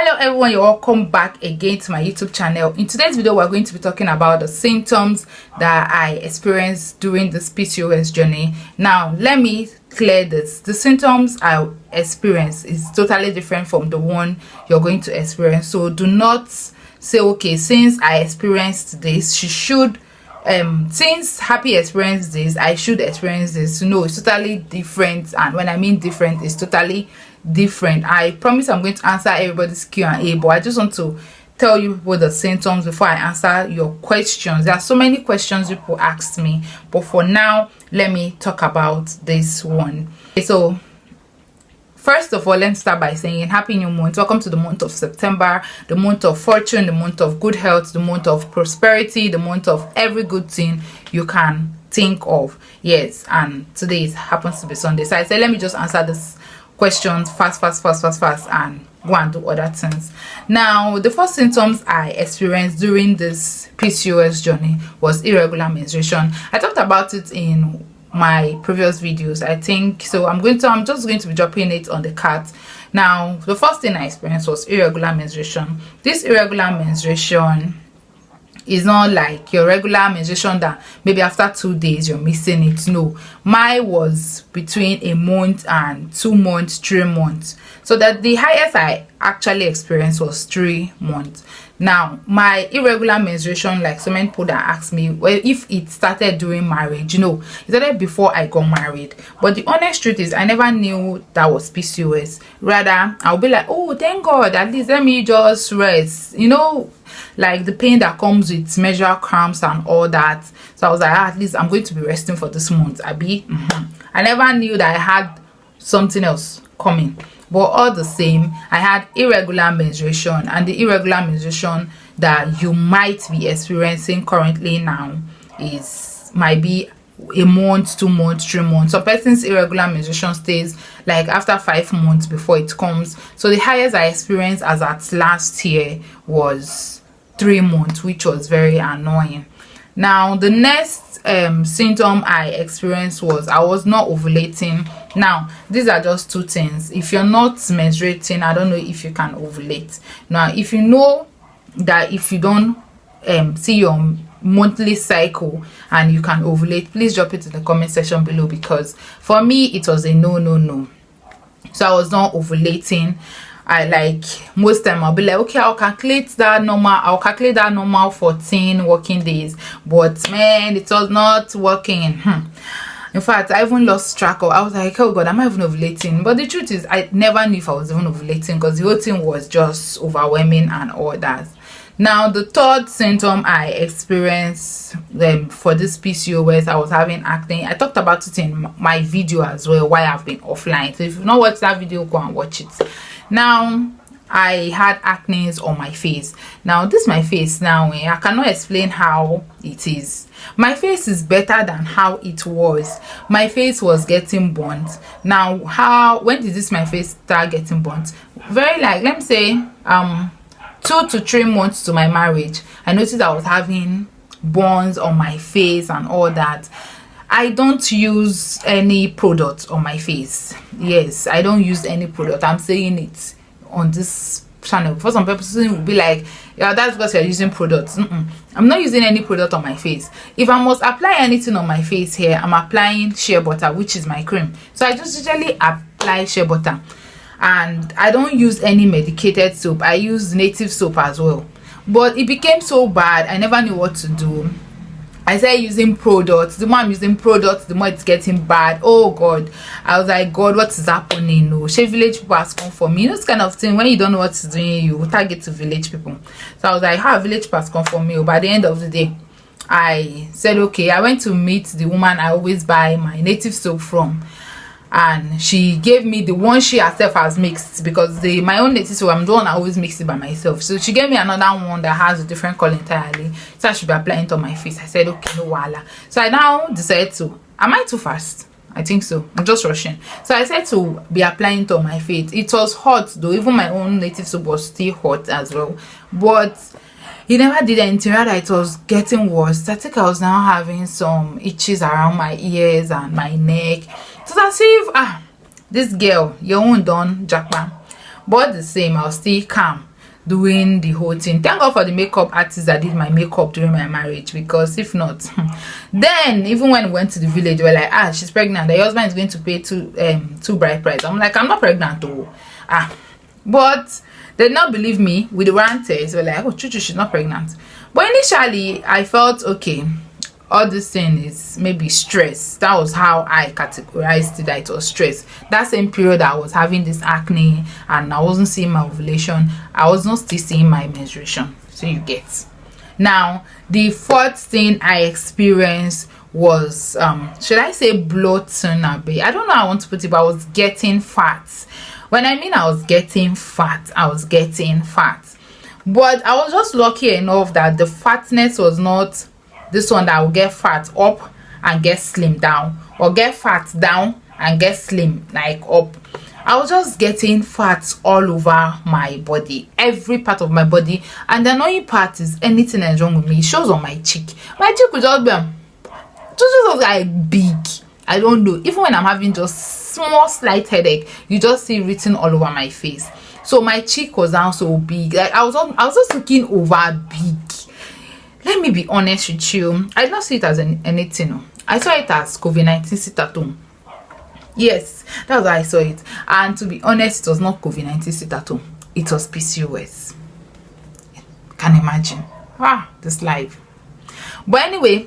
Hello everyone, you're welcome back again to my YouTube channel. In today's video we're going to be talking about the symptoms that I experienced during this PCOS journey. Now let me clear this. The symptoms I experienced is totally different from the one you're going to experience, so do not say okay, since I experienced this she should since Happy experienced this I should experience this. No, it's totally different, and when I mean different, it's totally different. I promise I'm going to answer everybody's Q&A, but I just want to tell you what the symptoms before I answer your questions. There are so many questions people asked me, but for now let me talk about this one. Okay, so first of all, let's start by saying happy new month. Welcome to the month of September, the month of fortune, the month of good health, the month of prosperity, the month of every good thing you can think of. Yes, and today happens to be Sunday, so I said let me just answer this questions fast and go and do other things. Now the first symptoms I experienced during this PCOS journey was irregular menstruation. I talked about it in my previous videos, I think, so I'm just going to be dropping it on the card. Now the first thing I experienced was irregular menstruation. This irregular menstruation is not like your regular menstruation that maybe after 2 days you're missing it. No, mine was between a month and 2 months, 3 months, so that the highest I actually experienced was 3 months. Now my irregular menstruation, like so many people that asked me, well, if it started during marriage, it started before I got married. But the honest truth is I never knew that was PCOS. Rather I'll be like, oh thank God, at least let me just rest, like the pain that comes with menstrual cramps and all that. So I was like, at least I'm going to be resting for this month. I never knew that I had something else coming. But all the same, I had irregular menstruation, and the irregular menstruation that you might be experiencing currently now might be a month, 2 months, 3 months. Some person's irregular menstruation stays like after 5 months before it comes. So the highest I experienced as at last year was 3 months, which was very annoying. Now the next symptom I experienced was I was not ovulating. Now these are just two things. If you're not menstruating, I don't know if you can ovulate. Now if you know that if you don't see your monthly cycle and you can ovulate, please drop it in the comment section below, because for me it was a no. So I was not ovulating. I like most time I'll be like, okay, I'll calculate that normal 14 working days, but man, it was not working. In fact, I even lost track of, I was like, oh God, am I even ovulating? But the truth is I never knew if I was even ovulating, because the whole thing was just overwhelming and all that. Now the third symptom I experienced for this PCOS, I was having acne. I talked about it in my video as well, why I've been offline. So if you've not watched that video, go and watch it. Now I had acne on my face. Now this my face now, I cannot explain how it is. My face is better than how it was. My face was getting burnt. Now when did my face start getting burnt? Very like, let me say 2 to 3 months to my marriage, I noticed I was having burns on my face and all that. I don't use any product on my face. Yes, I don't use any product. I'm saying it on this channel. For some people will be like, yeah, that's because you're using products. I'm not using any product on my face. If I must apply anything on my face here, I'm applying shea butter, which is my cream. So I just usually apply shea butter, and I don't use any medicated soap. I use native soap as well. But it became so bad, I never knew what to do. I started using products. The more I'm using products, the more it's getting bad. Oh God, I was like, God, what is happening? No, Shea Village people has come for me. This kind of thing, when you don't know what to do, you target to village people. So I was like, how village people has come for me? By the end of the day, I said okay. I went to meet the woman I always buy my native soap from, and she gave me the one she herself has mixed, because my own native soap, I'm the one I always mix it by myself. So she gave me another one that has a different color entirely, so I should be applying it on my face. I said okay, no wala. So I now decided to, am I too fast? I think so. I'm just rushing. So I said to be applying it on my face. It was hot though. Even my own native soap was still hot as well, but it never did anything. Rather it was getting worse. I think I was now having some itches around my ears and my neck. So as if this girl, your own done jackpot. But the same, I was still calm. doing the whole thing. Thank God for the makeup artist that did my makeup during my marriage, because if not, then even when we went to the village, they were like, ah, she's pregnant, the husband is going to pay two bride price. I'm like, I'm not pregnant though. But they did not believe me with the round test. They were like, oh, Chuchu, she's not pregnant. But initially I felt okay, all this thing is maybe stress. That was how I categorized it, that it was stress. That same period I was having this acne and I wasn't seeing my ovulation, I was not still seeing my menstruation. So you get. Now the fourth thing I experienced was should I say bloating a bit? I don't know how I want to put it, but I was getting fat. When I mean I was getting fat, I was getting fat. But I was just lucky enough that the fatness was not this one that will get fat up and get slim down, or get fat down and get slim like up. I was just getting fat all over my body, every part of my body. And the annoying part is anything that's wrong with me, it shows on my cheek. My cheek would just be just like big. I don't know, even when I'm having just small slight headache, you just see written all over my face. So my cheek was now so big, like I was just looking over big. Let me be honest with you, I did not see it as anything. I saw it as COVID-19 sit at home. Yes, that's how I saw it. And to be honest, it was not COVID-19 sit at home, it was PCOS. Can imagine. This life. But anyway,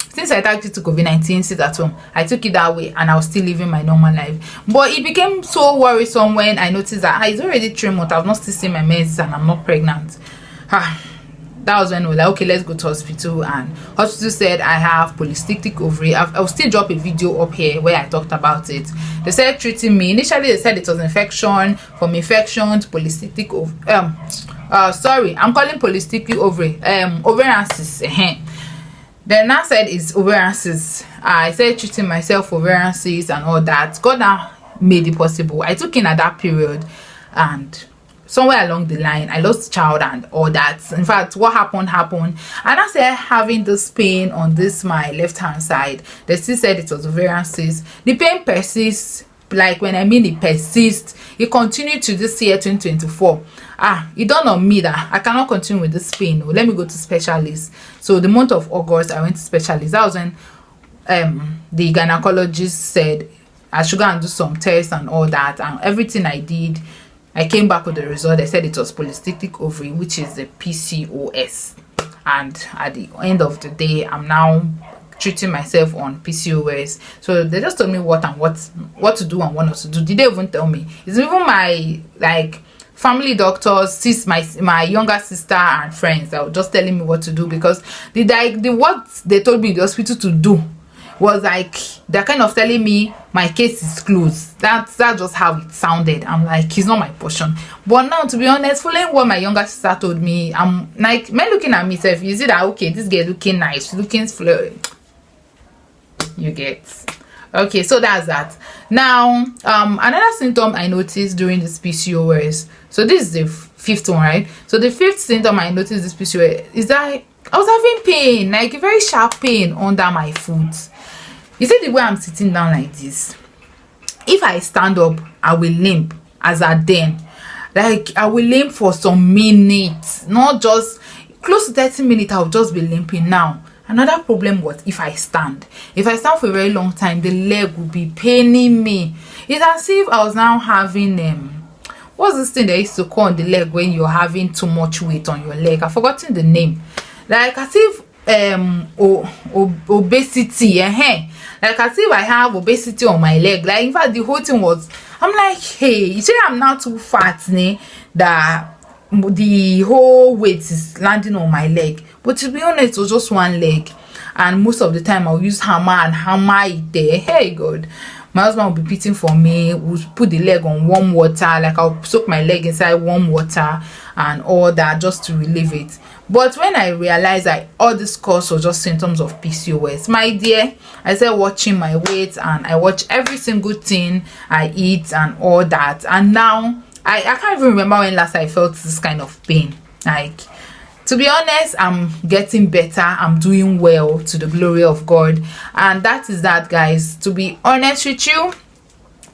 since I tagged it to COVID-19 sit at home, I took it that way and I was still living my normal life. But it became so worrisome when I noticed that it's already 3 months, I've not still seen my meds and I'm not pregnant. That was when we were like, okay, let's go to hospital. And hospital said I have polycystic ovary. I'll still drop a video up here where I talked about it. They started treating me. Initially they said it was infection, from infection to polycystic ovary. Sorry, I'm calling polycystic ovary ovarian cyst. Then I said it's ovarian cyst. I started treating myself for ovarian cyst and all that. God now made it possible. I took in at that period, and somewhere along the line I lost child and all that. In fact, what happened, and I started having this pain on this my left hand side. They still said it was ovarian cyst. The pain persists. Like when I mean it persists, it continued to this year 2024. It dawned on me that I cannot continue with this pain. Let me go to specialist. So the month of August I went to specialist. That was when the gynecologist said I should go and do some tests and all that, and everything I did, I came back with the result. They said it was polycystic ovary, which is the PCOS. And at the end of the day, I'm now treating myself on PCOS. So they just told me what to do and what not to do. Did they even tell me? It's even my family doctors, my younger sister and friends that were just telling me what to do, because the what they told me in the hospital to do was like they're kind of telling me my case is closed. That's just how it sounded. I'm like, it's not my portion. But now, to be honest, following what my younger sister told me, I'm like, men looking at me, self, you see that okay, this girl looking nice, looking flirty. You get. Okay, so that's that. Now another symptom I noticed during this PCOS, so this is the fifth one, right? So the fifth symptom I noticed this PCOS is that I was having pain, like a very sharp pain under my foot. You see the way I'm sitting down like this, if I stand up I will limp. As at then, like I will limp for some minutes, not just close to 30 minutes. I'll just be limping. Now another problem was if I stand for a very long time, the leg will be paining me. It's as if I was now having what's this thing they used to call on the leg when you're having too much weight on your leg? I've forgotten the name. Like as if obesity, like as if I have obesity on my leg. Like in fact the whole thing was, I'm like, hey, you say I'm not too fat, that the whole weight is landing on my leg. But to be honest, it was just one leg, and most of the time I'll use hammer it there. Hey God, my husband will be beating for me. We'll put the leg on warm water, like I'll soak my leg inside warm water and all that just to relieve it. But when I realized that all this cause was just symptoms of PCOS, my dear, I started watching my weight, and I watch every single thing I eat and all that. And now I can't even remember when last I felt this kind of pain. Like, to be honest, I'm getting better. I'm doing well, to the glory of God. And that is that, guys. To be honest with you,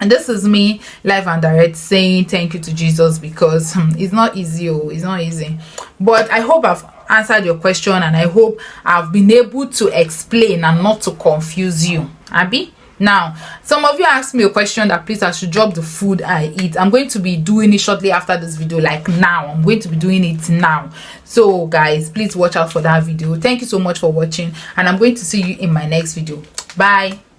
And this is me live and direct saying thank you to Jesus, because it's not easy. It's not easy. But I hope I've answered your question, and I hope I've been able to explain and not to confuse you. Abby? Now, some of you asked me a question that please I should drop the food I eat. I'm going to be doing it shortly after this video, like now. I'm going to be doing it now. So guys, please watch out for that video. Thank you so much for watching, and I'm going to see you in my next video. Bye.